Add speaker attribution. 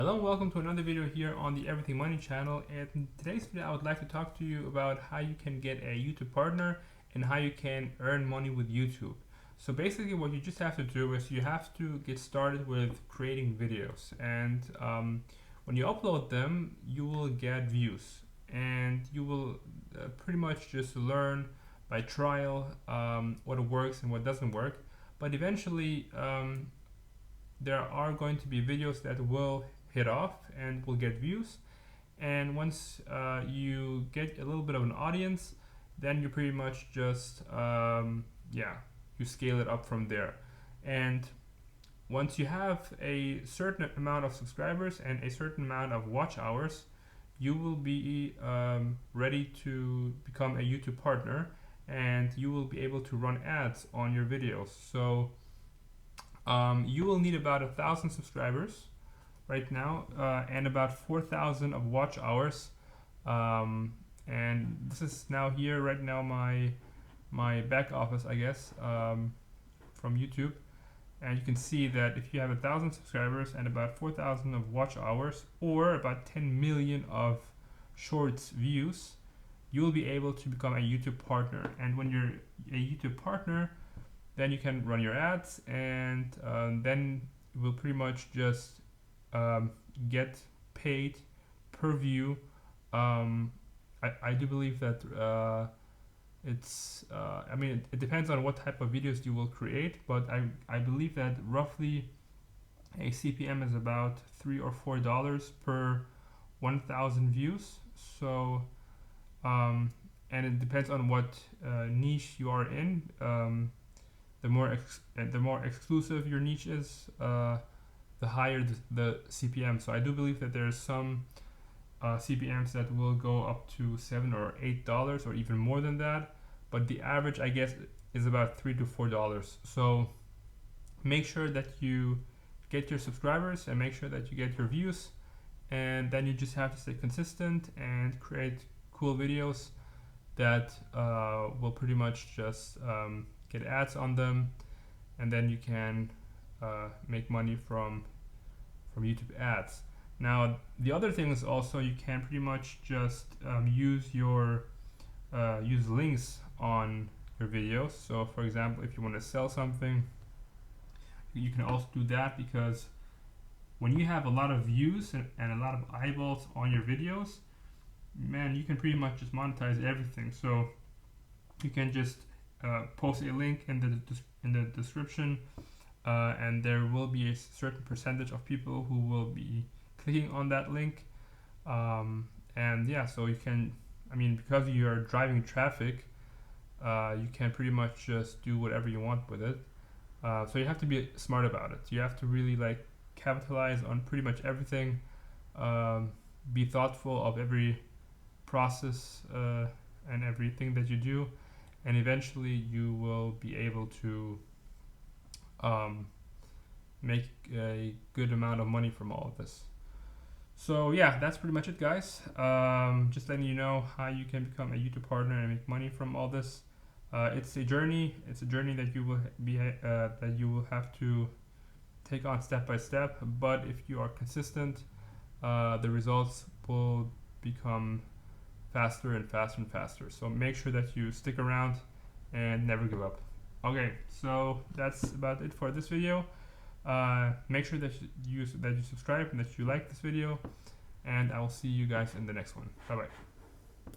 Speaker 1: Hello and welcome to another video here on the Everything Money channel, and in today's video I would like to talk to you about how you can get a YouTube partner and how you can earn money with YouTube. So basically what you just have to do is you have to get started with creating videos, and when you upload them you will get views, and you will pretty much just learn by trial what works and what doesn't work, but eventually there are going to be videos that will hit off and will get views, and once you get a little bit of an audience, then you pretty much just you scale it up from there. And once you have a certain amount of subscribers and a certain amount of watch hours, you will be ready to become a YouTube partner, and you will be able to run ads on your videos. So you will need about 1,000 subscribers right now, and about 4,000 of watch hours. And this is now here right now my back office, I guess, from YouTube. And you can see that if you have 1,000 subscribers and about 4,000 of watch hours, or about 10 million of shorts views, you will be able to become a YouTube partner. And when you're a YouTube partner, then you can run your ads, and then you will pretty much just get paid per view. I do believe that I mean, it depends on what type of videos you will create, but I believe that roughly a CPM is about $3 or $4 per 1,000 views. So and it depends on what niche you are in. The more exclusive your niche is, the higher the CPM. So I do believe that there's some CPMs that will go up to $7 or $8 or even more than that, but the average, I guess, is about $3 to $4. So make sure that you get your subscribers and make sure that you get your views, and then you just have to stay consistent and create cool videos that will pretty much just get ads on them, and then you can make money from YouTube ads. Now the other thing is also you can pretty much just use links on your videos. So for example, if you want to sell something, you can also do that, because when you have a lot of views and a lot of eyeballs on your videos, man, you can pretty much just monetize everything. So you can just post a link in the description, and there will be a certain percentage of people who will be clicking on that link, and yeah, so you can, I mean, because you are driving traffic, you can pretty much just do whatever you want with it. So you have to be smart about it. You have to really like capitalize on pretty much everything, be thoughtful of every process and everything that you do, and eventually you will be able to make a good amount of money from all of this. So yeah, that's pretty much it, guys. Just letting you know how you can become a YouTube partner and make money from all this. It's a journey. It's a journey that you will have to take on step by step. But if you are consistent, the results will become faster and faster and faster. So make sure that you stick around and never give up. Okay, so that's about it for this video. Make sure that you subscribe and that you like this video, and I will see you guys in the next one. Bye bye.